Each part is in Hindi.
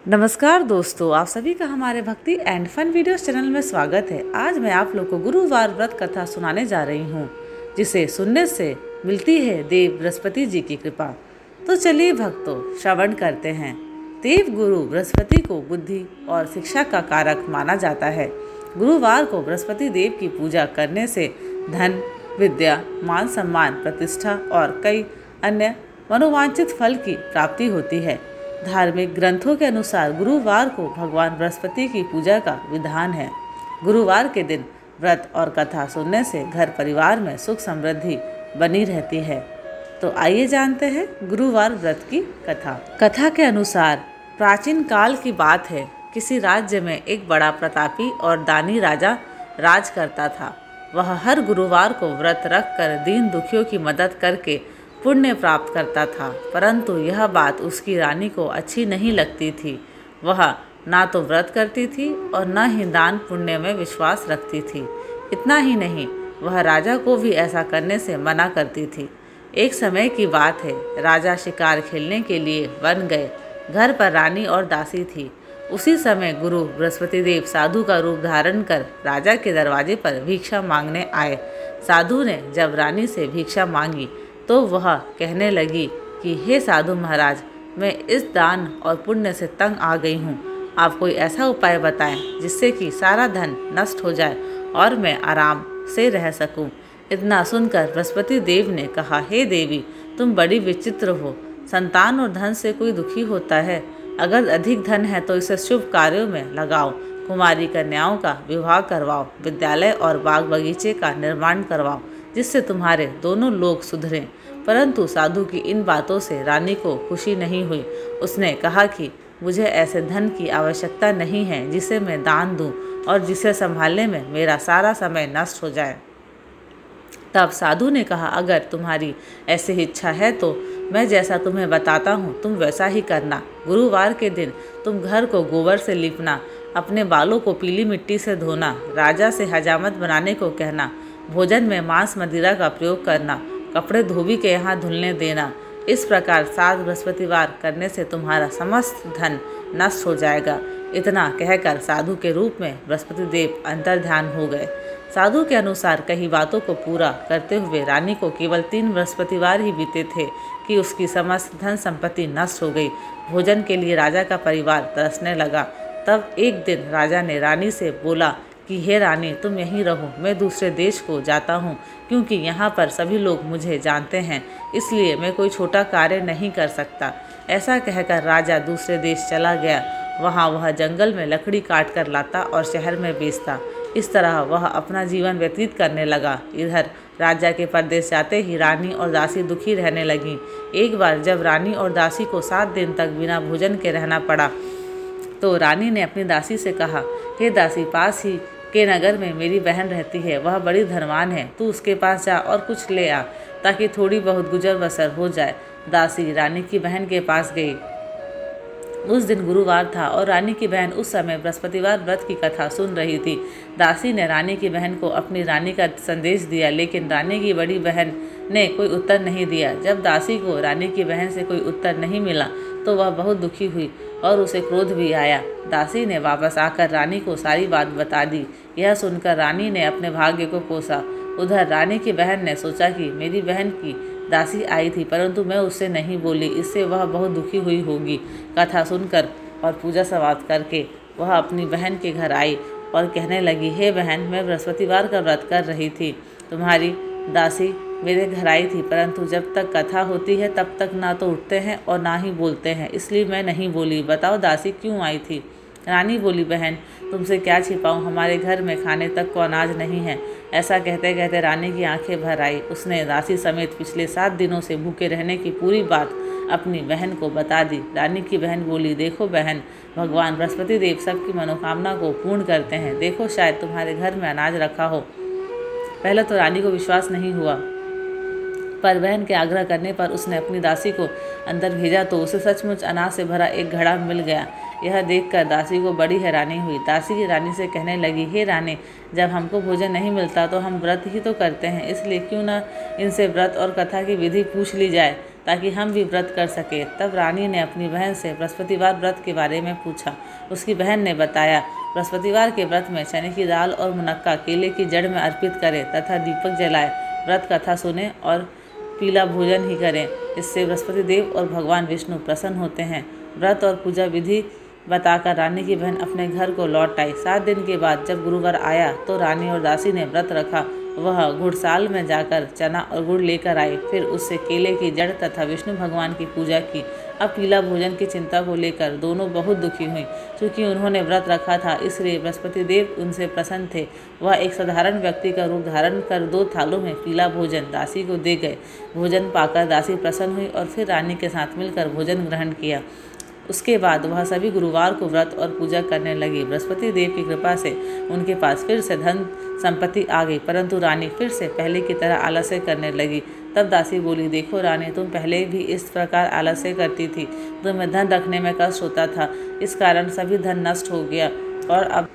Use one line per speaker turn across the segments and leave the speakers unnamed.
नमस्कार दोस्तों, आप सभी का हमारे भक्ति एंड फन वीडियोस चैनल में स्वागत है। आज मैं आप लोग को गुरुवार व्रत कथा सुनाने जा रही हूँ, जिसे सुनने से मिलती है देव बृहस्पति जी की कृपा। तो चलिए भक्तों, श्रवण करते हैं। देव गुरु बृहस्पति को बुद्धि और शिक्षा का कारक माना जाता है। गुरुवार को बृहस्पति देव की पूजा करने से धन, विद्या, मान सम्मान, प्रतिष्ठा और कई अन्य मनोवांछित फल की प्राप्ति होती है। धार्मिक ग्रंथों के अनुसार गुरुवार को भगवान बृहस्पति की पूजा का विधान है। गुरुवार के दिन व्रत और कथा सुनने से घर परिवार में सुख समृद्धि बनी रहती है। तो आइए जानते हैं गुरुवार व्रत की कथा। कथा के अनुसार प्राचीन काल की बात है। किसी राज्य में एक बड़ा प्रतापी और दानी राजा राज करता था। वह हर गुरुवार को व्रत रखकर दीन दुखियों की मदद करके पुण्य प्राप्त करता था, परंतु यह बात उसकी रानी को अच्छी नहीं लगती थी। वह ना तो व्रत करती थी और न ही दान पुण्य में विश्वास रखती थी। इतना ही नहीं, वह राजा को भी ऐसा करने से मना करती थी। एक समय की बात है, राजा शिकार खेलने के लिए वन गए। घर पर रानी और दासी थी। उसी समय गुरु बृहस्पति देव साधु का रूप धारण कर राजा के दरवाजे पर भिक्षा मांगने आए। साधु ने जब रानी से भिक्षा मांगी तो वह कहने लगी कि हे साधु महाराज, मैं इस दान और पुण्य से तंग आ गई हूँ। आप कोई ऐसा उपाय बताएं जिससे कि सारा धन नष्ट हो जाए और मैं आराम से रह सकूं। इतना सुनकर बृहस्पति देव ने कहा, हे देवी, तुम बड़ी विचित्र हो। संतान और धन से कोई दुखी होता है। अगर अधिक धन है तो इसे शुभ कार्यों में लगाओ। कुमारी कन्याओं का विवाह करवाओ। विद्यालय और बाग बगीचे का निर्माण करवाओ, जिससे तुम्हारे दोनों लोग सुधरें। परंतु साधु की इन बातों से रानी को खुशी नहीं हुई। उसने कहा कि मुझे ऐसे धन की आवश्यकता नहीं है जिसे मैं दान दूं और जिसे संभालने में मेरा सारा समय नष्ट हो जाए। तब साधु ने कहा, अगर तुम्हारी ऐसी इच्छा है तो मैं जैसा तुम्हें बताता हूँ तुम वैसा ही करना। गुरुवार के दिन तुम घर को गोबर से लीपना, अपने बालों को पीली मिट्टी से धोना, राजा से हजामत बनाने को कहना, भोजन में मांस मदिरा का प्रयोग करना, कपड़े धोबी के यहाँ धुलने देना। इस प्रकार 7 बृहस्पतिवार करने से तुम्हारा समस्त धन नष्ट हो जाएगा। इतना कहकर साधु के रूप में बृहस्पति देव अंतर्ध्यान हो गए। साधु के अनुसार कई बातों को पूरा करते हुए रानी को केवल 3 बृहस्पतिवार ही बीते थे कि उसकी समस्त धन संपत्ति नष्ट हो गई। भोजन के लिए राजा का परिवार तरसने लगा। तब एक दिन राजा ने रानी से बोला कि हे रानी, तुम यहीं रहो, मैं दूसरे देश को जाता हूँ, क्योंकि यहाँ पर सभी लोग मुझे जानते हैं, इसलिए मैं कोई छोटा कार्य नहीं कर सकता। ऐसा कहकर राजा दूसरे देश चला गया। वहाँ वह जंगल में लकड़ी काट कर लाता और शहर में बेचता। इस तरह वह अपना जीवन व्यतीत करने लगा। इधर राजा के परदेश जाते ही रानी और दासी दुखी रहने लगीं। एक बार जब रानी और दासी को 7 दिन तक बिना भोजन के रहना पड़ा तो रानी ने अपनी दासी से कहा, हे दासी, पास ही के नगर में मेरी बहन रहती है, वह बड़ी धनवान है, तू उसके पास जा और कुछ ले आ ताकि थोड़ी बहुत गुजर बसर हो जाए। दासी रानी की बहन के पास गई। उस दिन गुरुवार था और रानी की बहन उस समय बृहस्पतिवार व्रत की कथा सुन रही थी। दासी ने रानी की बहन को अपनी रानी का संदेश दिया, लेकिन रानी की बड़ी बहन ने कोई उत्तर नहीं दिया। जब दासी को रानी की बहन से कोई उत्तर नहीं मिला तो वह बहुत दुखी हुई और उसे क्रोध भी आया। दासी ने वापस आकर रानी को सारी बात बता दी। यह सुनकर रानी ने अपने भाग्य को कोसा। उधर रानी की बहन ने सोचा कि मेरी बहन की दासी आई थी, परंतु मैं उससे नहीं बोली, इससे वह बहुत दुखी हुई होगी। कथा सुनकर और पूजा समाप्त करके वह अपनी बहन के घर आई और कहने लगी, हे बहन, मैं बृहस्पतिवार का व्रत कर रही थी। तुम्हारी दासी मेरे घर आई थी, परंतु जब तक कथा होती है तब तक ना तो उठते हैं और ना ही बोलते हैं, इसलिए मैं नहीं बोली। बताओ दासी क्यों आई थी? रानी बोली, बहन, तुमसे क्या छिपाऊं, हमारे घर में खाने तक को अनाज नहीं है। ऐसा कहते कहते रानी की आंखें भर आई। उसने दासी समेत पिछले 7 दिनों से भूखे रहने की पूरी बात अपनी बहन को बता दी। रानी की बहन बोली, देखो बहन, भगवान बृहस्पति देव सबकी मनोकामना को पूर्ण करते हैं। देखो, शायद तुम्हारे घर में अनाज रखा हो। पहले तो रानी को विश्वास नहीं हुआ, पर बहन के आग्रह करने पर उसने अपनी दासी को अंदर भेजा तो उसे सचमुच अनाज से भरा एक घड़ा मिल गया। यह देखकर दासी को बड़ी हैरानी हुई। दासी रानी से कहने लगी, हे रानी, जब हमको भोजन नहीं मिलता तो हम व्रत ही तो करते हैं, इसलिए क्यों न इनसे व्रत और कथा की विधि पूछ ली जाए। ताकि हम भी व्रत कर सके। तब रानी ने अपनी बहन से बृहस्पतिवार व्रत के बारे में पूछा। उसकी बहन ने बताया, बृहस्पतिवार के व्रत में चने की दाल और मुनक्का केले की जड़ में अर्पित करें तथा दीपक जलाए, व्रत कथा सुने और पीला भोजन ही करें। इससे बृहस्पति देव और भगवान विष्णु प्रसन्न होते हैं। व्रत और पूजा विधि बताकर रानी की बहन अपने घर को लौट आई। 7 दिन के बाद जब गुरुवार आया तो रानी और दासी ने व्रत रखा। वह गुड़साल में जाकर चना और गुड़ लेकर आई, फिर उससे केले की जड़ तथा विष्णु भगवान की पूजा की। अब पीला भोजन की चिंता को लेकर दोनों बहुत दुखी हुई। क्योंकि उन्होंने व्रत रखा था, इसलिए बृहस्पति देव उनसे प्रसन्न थे। वह एक साधारण व्यक्ति का रूप धारण कर 2 थालों में पीला भोजन दासी को दे गए। भोजन पाकर दासी प्रसन्न हुई और फिर रानी के साथ मिलकर भोजन ग्रहण किया। उसके बाद वह सभी गुरुवार को व्रत और पूजा करने लगी। बृहस्पति देव की कृपा से उनके पास फिर से धन संपत्ति आ गई, परंतु रानी फिर से पहले की तरह आलस्य करने लगी। तब दासी बोली, देखो रानी, तुम पहले भी इस प्रकार आलस्य करती थी, तुम्हें धन रखने में कष्ट होता था, इस कारण सभी धन नष्ट हो गया, और अब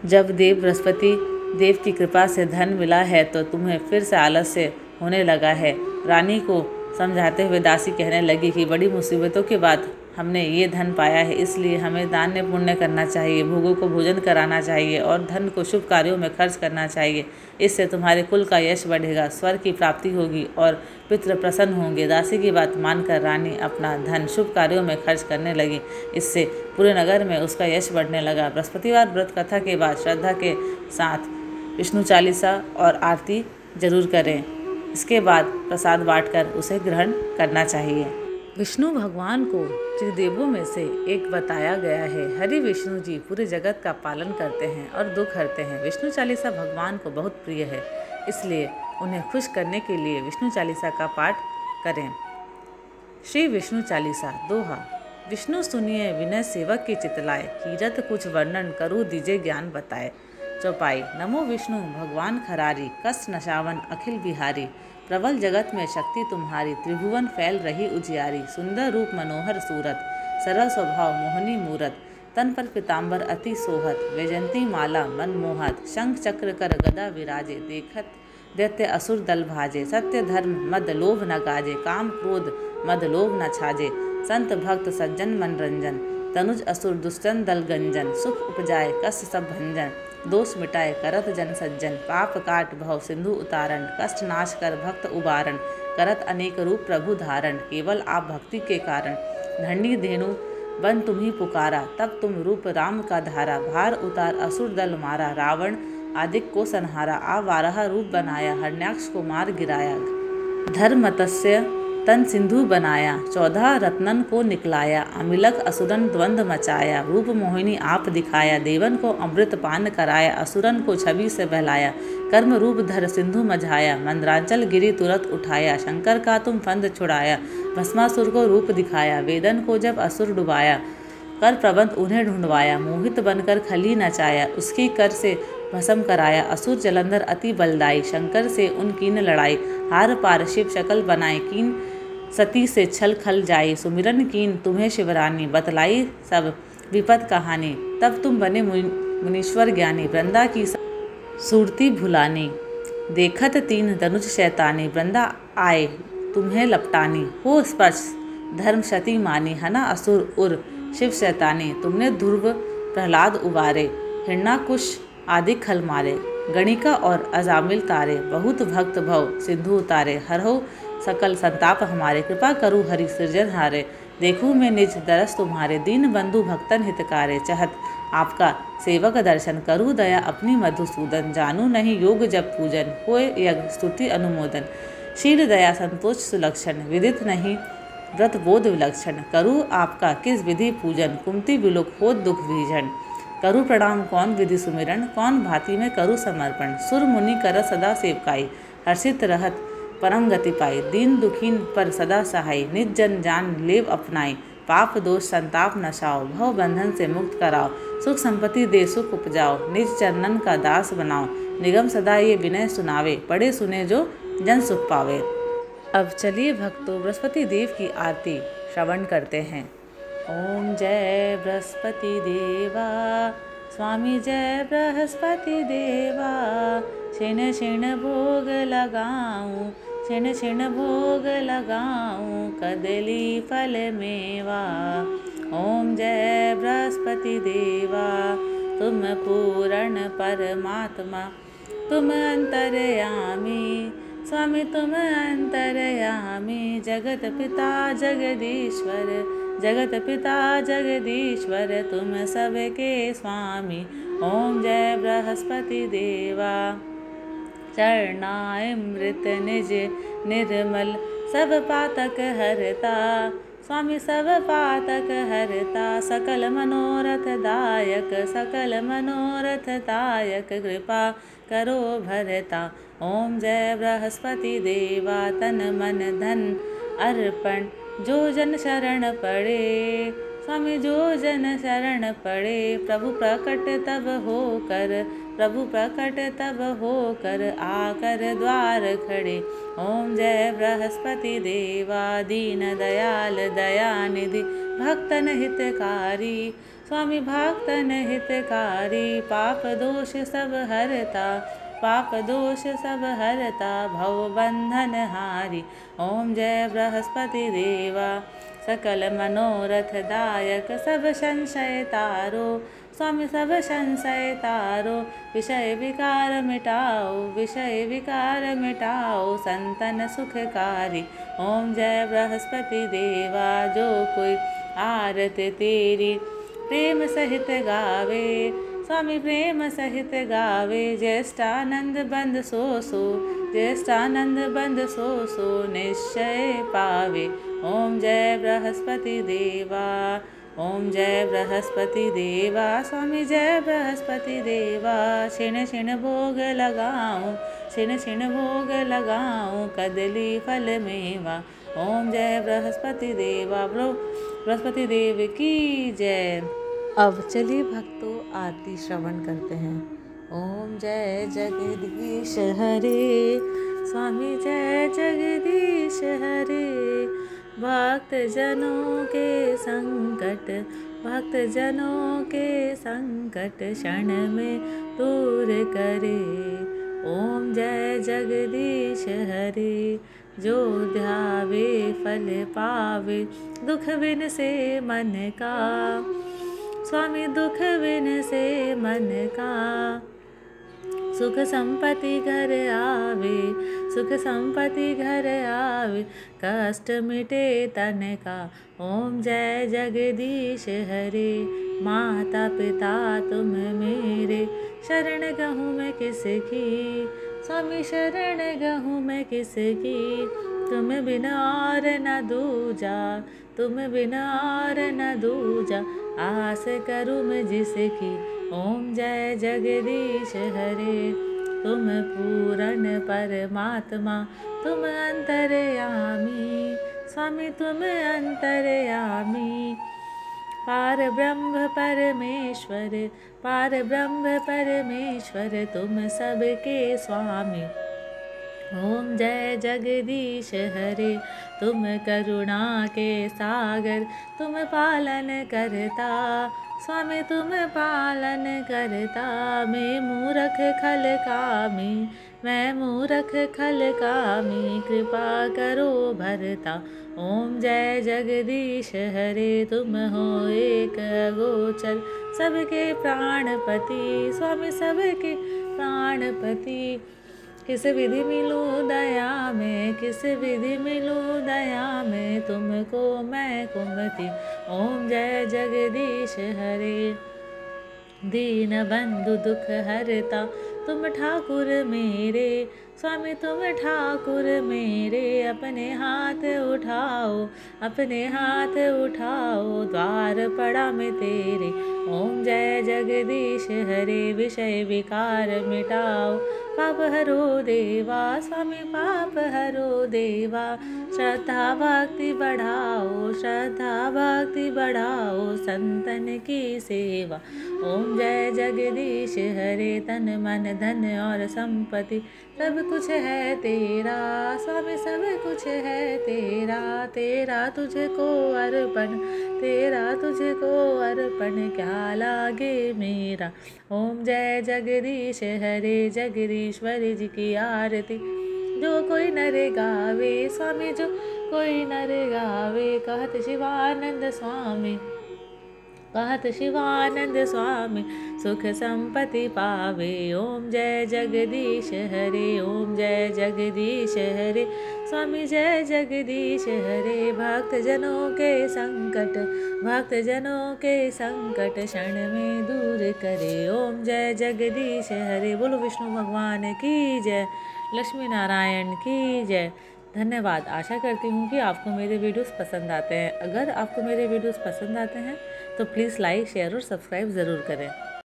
जब देव बृहस्पति देव की कृपा से धन मिला है तो तुम्हें फिर से आलस्य होने लगा है। रानी को समझाते हुए दासी कहने लगी कि बड़ी मुसीबतों के बाद हमने ये धन पाया है, इसलिए हमें दान पुण्य करना चाहिए, भोगों को भोजन कराना चाहिए और धन को शुभ कार्यों में खर्च करना चाहिए। इससे तुम्हारे कुल का यश बढ़ेगा, स्वर्ग की प्राप्ति होगी और पितृ प्रसन्न होंगे। दासी की बात मानकर रानी अपना धन शुभ कार्यों में खर्च करने लगी। इससे पूरे नगर में उसका यश बढ़ने लगा। बृहस्पतिवार व्रत कथा के बाद श्रद्धा के साथ विष्णु चालीसा और आरती जरूर करें। इसके बाद प्रसाद बांटकर उसे ग्रहण करना चाहिए। विष्णु भगवान को त्रिदेवों में से एक बताया गया है। हरि विष्णु जी पूरे जगत का पालन करते हैं और दुख हरते हैं। विष्णु चालीसा भगवान को बहुत प्रिय है, इसलिए उन्हें खुश करने के लिए विष्णु चालीसा का पाठ करें। श्री विष्णु चालीसा दोहा। विष्णु सुनिए विनय सेवक की चितलाए, कीरत कुछ वर्णन करूँ दीजे ज्ञान बताए। चौपाई। नमो विष्णु भगवान खरारी, कष्ट नशावन अखिल बिहारी। प्रबल जगत में शक्ति तुम्हारी, त्रिभुवन फैल रही उजियारी। सुंदर रूप मनोहर सूरत, सरल स्वभाव मोहनी मूरत। तन पर पीताम्बर अति सोहत, वैजंती माला मन मोहत। शंख चक्र कर गदा विराजे, देखत दैत्य असुर दल भाजे। सत्य धर्म मद लोभ न गाजे, काम क्रोध मद लोभ न छाजे। संत भक्त सज्जन मनरंजन, तनुज असुर दुष्टन दल गंजन। सुख उपजाए कष्ट सब भंजन, दोष मिटाए करत जन सज्जन। पाप काट भव सिंधु उतारण, कष्ट नाश कर भक्त उबारण। करत अनेक रूप प्रभु धारण, केवल आप भक्ति के कारण। धरणी धेनु बन तुम्ही पुकारा, तब तुम रूप राम का धारा। भार उतार असुर दल मारा, रावण आदिक को संहारा। आ वाराह रूप बनाया, हरण्याक्ष को मार गिराया। धर्मतस्य तन सिंधु बनाया, 14 रत्नन को निकलाया। अमिलक असुरन द्वंद्व मचाया, रूप मोहिनी आप दिखाया। देवन को अमृत पान कराया, असुरन को छवि से बहलाया। कर्म रूप धर सिंधु मझाया, मंदराचल गिरी तुरत उठाया। शंकर का तुम फंद छुड़ाया, भस्मासुर को रूप दिखाया। वेदन को जब असुर डुबाया, कर प्रबंध उन्हें ढूंढवाया। मोहित बनकर खली नचाया, उसकी कर से भस्म कराया। असुर जलंधर अति बलदाई, शंकर से उन कीन लड़ाई। हार पार शिव शकल बनाए, कीन सती से छल खल जाई। सुमिरन कीन तुम्हें शिवरानी, बतलाई सब विपद कहानी। तब तुम बने मुनीश्वर ज्ञानी, वृंदा की सूरती भुलानी। देखत 3 धनुष शैतानी, वृंदा आए तुम्हें लपटानी। हो स्पर्श धर्म क्षति मानी, हना असुर उर शिव शैतानी। तुमने ध्रुव प्रहलाद उबारे, हिरण्याकुश आदि खल मारे। गणिका और अजामिल तारे, बहुत भक्त भव सिंधु उतारे। हरहो सकल संताप हमारे, कृपा करूँ हरि सृजन हारे। देखूँ मैं निज दरस तुम्हारे, दीन बंधु भक्तन हितकारे। चाहत आपका सेवक दर्शन, करूँ दया अपनी मधुसूदन। जानू नहीं योग जब पूजन, होए यज्ञ स्तुति अनुमोदन। शील दया संतोष सुलक्षण, विदित नहीं व्रत बोध विलक्षण। करूँ आपका किस विधि पूजन, कुमति विलोक हो दुख विजन। करूँ प्रणाम कौन विधि सुमिरन, कौन भांति में करूँ समर्पण। सुर मुनि कर सदा सेवकाई, हर्षित रहत परम गति पाई। दीन दुखीन पर सदा सहाय, निज जन जान लेव अपनाई। पाप दोष संताप नशाओ, भव बंधन से मुक्त कराओ। सुख संपत्ति दे सुख उपजाओ, निज चरणन का दास बनाओ। निगम सदा ये विनय सुनावे, पढ़े सुने जो जन सुख पावे। अब चलिए भक्तों बृहस्पति देव की आरती श्रवण करते हैं। ओम जय बृहस्पति देवा, स्वामी जय बृहस्पति देवा। क्षण क्षण भोग लगाऊं, छिण छिण भोग लगाऊं कदली फल मेवा। ओम जय बृहस्पति देवा तुम पूर्ण परमात्मा तुम अंतर्यामी स्वामी तुम अंतर्यामी। जगत पिता जगदीश्वर जगत पिता जगदीश्वर तुम सबके स्वामी। ओम जय बृहस्पति देवा। चरणामृत निज निर्मल सब पातक हरता स्वामी सब पातक हरता। सकल मनोरथ दायक सकल मनोरथ दायक कृपा करो भरता। ओम जय बृहस्पति देवा तन मन धन अर्पण जो जन शरण पड़े स्वामी जो जन शरण पड़े। प्रभु प्रकट तब होकर प्रभु प्रकट तब होकर आकर द्वार खड़े। ओम जय बृहस्पति देवा दीन दयाल दयानिधि भक्तन हितकारी स्वामी भक्तन हितकारी। पाप दोष सब हरता पाप दोष सब हरता भव बंधन हारी। ओम जय बृहस्पति देवा सकल मनोरथ दायक सब संशय तारो स्वामी सब संशय तारो। विषय विकार मिटाओ विषय विकार मिटाओ संतन सुखकारी। ओम जय बृहस्पति देवा जो कोई आरत तेरी प्रेम सहित गावे स्वामी प्रेम सहित गावे। ज्येष्ठानंद बंद सो ज्येष्ठानंद बंद सो निश्चय पावे। ओम जय बृहस्पति देवा ओम जय बृहस्पति देवा स्वामी जय बृहस्पति देवा। छिण छिण भोग लगाऊं छिण छिण भोग लगाऊं कदली फल मेवा। ओम जय बृहस्पति देवा बृहस्पति देव की जय। अब चलिए भक्तों आरती श्रवण करते हैं। ओम जय जगदीश हरे स्वामी जय जगदीश हरे। भक्त जनों के संकट क्षण में दूर करे। ओम जय जगदीश हरे जो ध्यावे फल पावे दुख बिन से मन का स्वामी दुख बिन से मन का। सुख संपत्ति घर आवे सुख संपत्ति घर आवे कष्ट मिटे तन का। ओम जय जगदीश हरे माता पिता तुम मेरे शरण गहूँ मैं किसकी स्वामी शरण गहूँ मैं किसकी। तुम बिना और न दूजा तुम बिना और न दूजा आस करूँ मैं जिसकी। ओम जय जगदीश हरे तुम पूर्ण परमात्मा तुम अंतर्यामी स्वामी तुम अंतर्यामी। पार ब्रह्म परमेश्वर तुम सबके स्वामी। ओम जय जगदीश हरे तुम करुणा के सागर तुम पालन करता स्वामी तुम पालन करता। मैं मूरख खल कामी कृपा करो भरता। ओम जय जगदीश हरे तुम हो एक गोचर सबके प्राणपति स्वामी सबके प्राणपति। किस विधि मिलूं दया में तुमको मैं कुमति। ओम जय जगदीश हरे दीन बंधु दुख हरता तुम ठाकुर मेरे स्वामी तुम ठाकुर मेरे। अपने हाथ उठाओ द्वार पड़ा मैं तेरे। ओम जय जगदीश हरे विषय विकार मिटाओ पाप हरो देवा स्वामी पाप हरो देवा। श्रद्धा भक्ति बढ़ाओ संतन की सेवा। ओम जय जगदीश हरे तन मन धन और संपत्ति सब कुछ है तेरा स्वामी सब कुछ है तेरा। तेरा तुझको अर्पण क्या लागे मेरा। ओम जय जगदीश हरे जगदीश्वर जी की आरती जो कोई नर गावे स्वामी, जो कोई नर गावे। कहत शिवानंद स्वामी, कहत शिवानंद स्वामी, सुख संपत्ति पावे। ओम जय जगदीश हरे, ओम जय जगदीश हरे, स्वामी जय जगदीश हरे। भक्त जनों के संकट, भक्त जनों के संकट क्षण में दूर करे। ओम जय जगदीश हरे। बोलो विष्णु भगवान की जय, लक्ष्मी नारायण की जय। धन्यवाद। आशा करती हूँ कि आपको मेरे वीडियोस पसंद आते हैं। अगर आपको मेरे वीडियोस पसंद आते हैं तो प्लीज़ लाइक, शेयर और सब्सक्राइब ज़रूर करें।